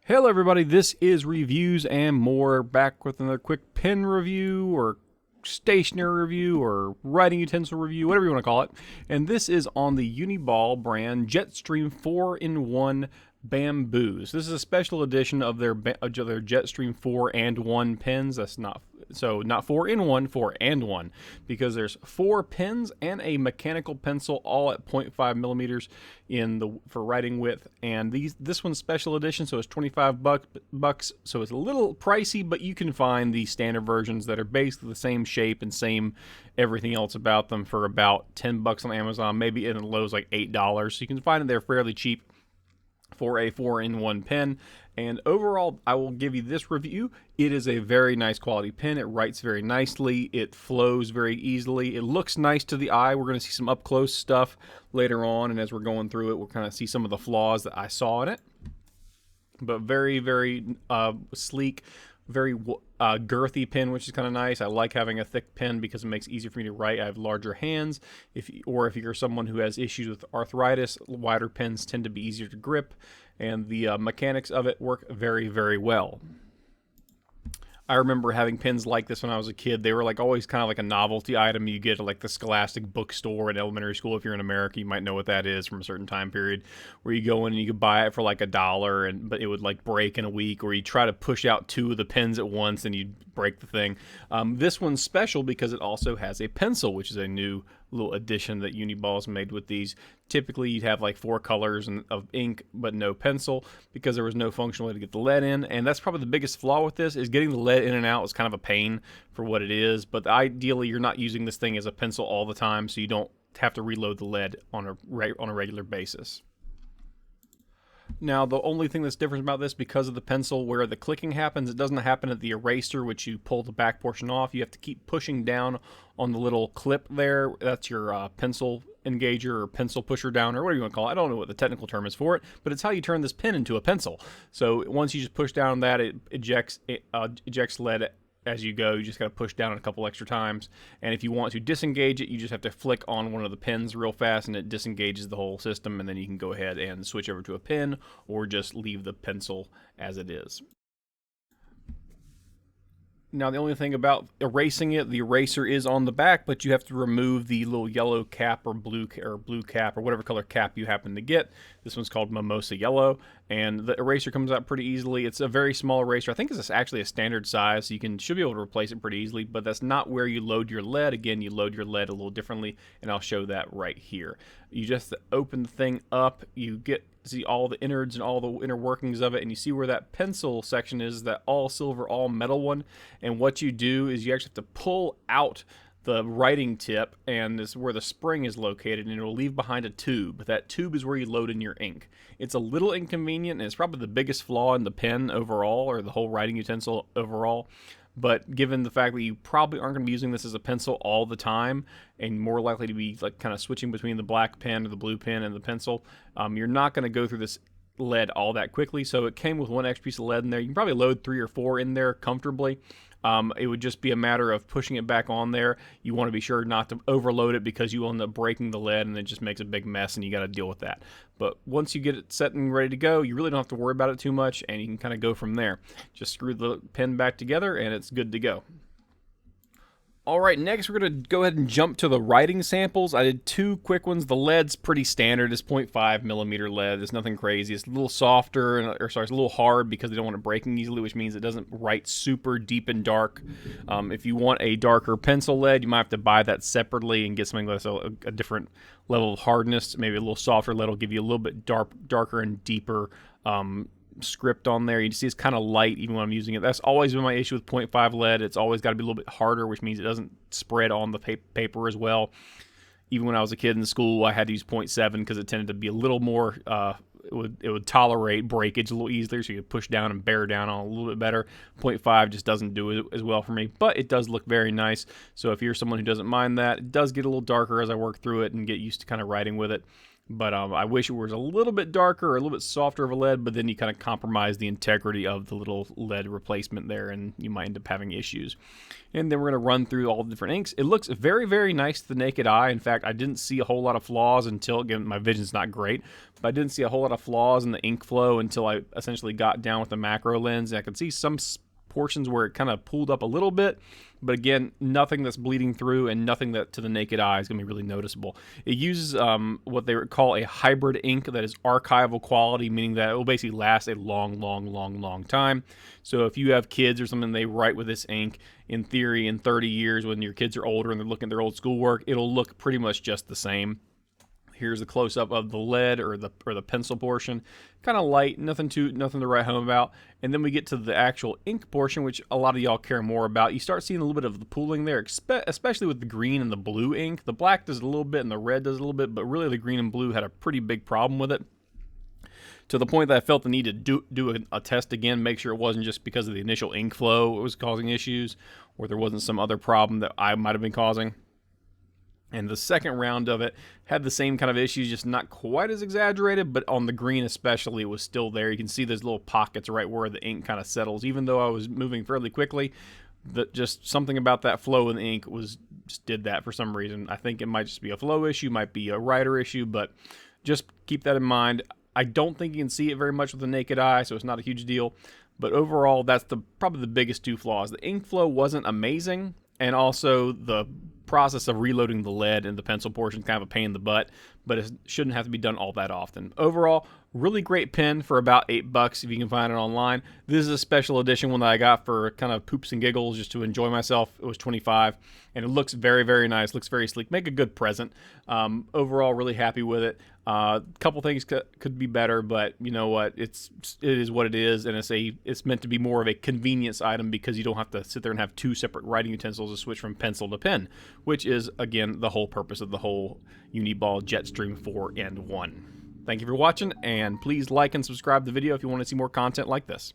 Hello everybody, this is Reviews and More, back with another quick pen review or stationery review or writing utensil review, whatever you want to call it. And this is on the Uni-ball brand Jetstream 4-in-1 bamboos. This is a special edition of their Jetstream 4-and-1 pens. That's not 4-in-1, 4-and-1, because there's 4 pens and a mechanical pencil, all at 0.5 millimeters for writing width. And this one's special edition, so it's 25 bucks. So it's a little pricey, but you can find the standard versions that are basically the same shape and same everything else about them for about 10 bucks on Amazon, maybe in the lows like $8. So you can find it there fairly cheap for a 4-in-1 pen. And overall, I will give you this review. It is a very nice quality pen. It writes very nicely. It flows very easily. It looks nice to the eye. We're going to see some up close stuff later on, and as we're going through it, we'll kind of see some of the flaws that I saw in it. But very, very sleek, very girthy pen, which is kind of nice. I like having a thick pen because it makes it easier for me to write. I have larger hands. If you're someone who has issues with arthritis, wider pens tend to be easier to grip, and the mechanics of it work very, very well. I remember having pens like this when I was a kid. They were like always kind of like a novelty item you get at like the Scholastic Bookstore in elementary school. If you're in America, you might know what that is from a certain time period, where you go in and you could buy it for like $1, but it would like break in a week, or you try to push out 2 of the pens at once and you'd break the thing. This one's special because it also has a pencil, which is a new little addition that Uni-ball's made with these. Typically you'd have like 4 colors of ink but no pencil, because there was no functional way to get the lead in, and that's probably the biggest flaw with this, is getting the lead in and out is kind of a pain for what it is. But ideally you're not using this thing as a pencil all the time, so you don't have to reload the lead on a regular basis. Now, the only thing that's different about this, because of the pencil, where the clicking happens, it doesn't happen at the eraser, which you pull the back portion off. You have to keep pushing down on the little clip there. That's your pencil engager or pencil pusher down, or whatever you want to call it. I don't know what the technical term is for it, but it's how you turn this pen into a pencil. So once you just push down on that, it ejects lead as you go. You just got to push down a couple extra times, and if you want to disengage it, you just have to flick on one of the pins real fast and it disengages the whole system, and then you can go ahead and switch over to a pen or just leave the pencil as it is. Now, the only thing about erasing it, the eraser is on the back, but you have to remove the little yellow cap or blue cap or whatever color cap you happen to get. This one's called Mimosa Yellow, and the eraser comes out pretty easily. It's a very small eraser. I think it's actually a standard size, so you should be able to replace it pretty easily, but that's not where you load your lead. Again, you load your lead a little differently, and I'll show that right here. You just open the thing up, you see all the innards and all the inner workings of it, and you see where that pencil section is, that all silver, all metal one. And what you do is you actually have to pull out the writing tip, and this is where the spring is located, and it will leave behind a tube. That tube is where you load in your ink. It's a little inconvenient, and it's probably the biggest flaw in the pen overall, or the whole writing utensil overall. But given the fact that you probably aren't going to be using this as a pencil all the time, and more likely to be like kind of switching between the black pen or the blue pen and the pencil, you're not going to go through this lead all that quickly. So it came with 1 extra piece of lead in there. You can probably load 3 or 4 in there comfortably. It would just be a matter of pushing it back on there. You want to be sure not to overload it, because you will end up breaking the lead and it just makes a big mess, and you got to deal with that. But once you get it set and ready to go, you really don't have to worry about it too much, and you can kind of go from there. Just screw the pen back together and it's good to go. Alright, next we're going to go ahead and jump to the writing samples. I did 2 quick ones. The lead's pretty standard. It's 0.5 millimeter lead. It's nothing crazy. It's a little softer, it's a little hard because they don't want it breaking easily, which means it doesn't write super deep and dark. If you want a darker pencil lead, you might have to buy that separately and get something that's a different level of hardness. Maybe a little softer lead will give you a little bit darker and deeper script on there. You see it's kind of light even when I'm using it. That's always been my issue with 0.5 lead. It's always got to be a little bit harder, which means it doesn't spread on the paper as well. Even when I was a kid in school, I had to use 0.7 because it tended to be a little more, it would tolerate breakage a little easier, so you could push down and bear down on a little bit better. 0.5 just doesn't do it as well for me, but it does look very nice. So if you're someone who doesn't mind that, it does get a little darker as I work through it and get used to kind of writing with it. But I wish it was a little bit darker or a little bit softer of a lead, but then you kind of compromise the integrity of the little lead replacement there, and you might end up having issues. And then we're going to run through all the different inks. It looks very, very nice to the naked eye. In fact, I didn't see a whole lot of flaws until, again, my vision's not great, but I didn't see a whole lot of flaws in the ink flow until I essentially got down with the macro lens. And I could see some portions where it kind of pulled up a little bit, but again, nothing that's bleeding through and nothing that to the naked eye is going to be really noticeable. It uses what they call a hybrid ink that is archival quality, meaning that it will basically last a long time. So if you have kids or something, they write with this ink, in theory, in 30 years, when your kids are older and they're looking at their old schoolwork, it'll look pretty much just the same. Here's a close-up of the lead or the pencil portion. Kind of light, nothing to write home about. And then we get to the actual ink portion, which a lot of y'all care more about. You start seeing a little bit of the pooling there, especially with the green and the blue ink. The black does a little bit and the red does a little bit, but really the green and blue had a pretty big problem with it, to the point that I felt the need to do a test again, make sure it wasn't just because of the initial ink flow it was causing issues, or there wasn't some other problem that I might have been causing. And the second round of it had the same kind of issues, just not quite as exaggerated, but on the green especially, it was still there. You can see those little pockets right where the ink kind of settles. Even though I was moving fairly quickly, just something about that flow in the ink just did that for some reason. I think it might just be a flow issue, might be a writer issue, but just keep that in mind. I don't think you can see it very much with the naked eye, so it's not a huge deal. But overall, that's probably the biggest two flaws. The ink flow wasn't amazing, and also the process of reloading the lead and the pencil portion kind of a pain in the butt, but it shouldn't have to be done all that often. Overall, really great pen for about $8 if you can find it online. This is a special edition one that I got for kind of poops and giggles, just to enjoy myself. It was $25, and it looks very, very nice. Looks very sleek. Make a good present. Overall, really happy with it. Couple things could be better, but you know what? It is what it is, and it's meant to be more of a convenience item because you don't have to sit there and have two separate writing utensils to switch from pencil to pen, which is, again, the whole purpose of the whole Uni-ball Jetstream 4&1. Thank you for watching, and please like and subscribe to the video if you want to see more content like this.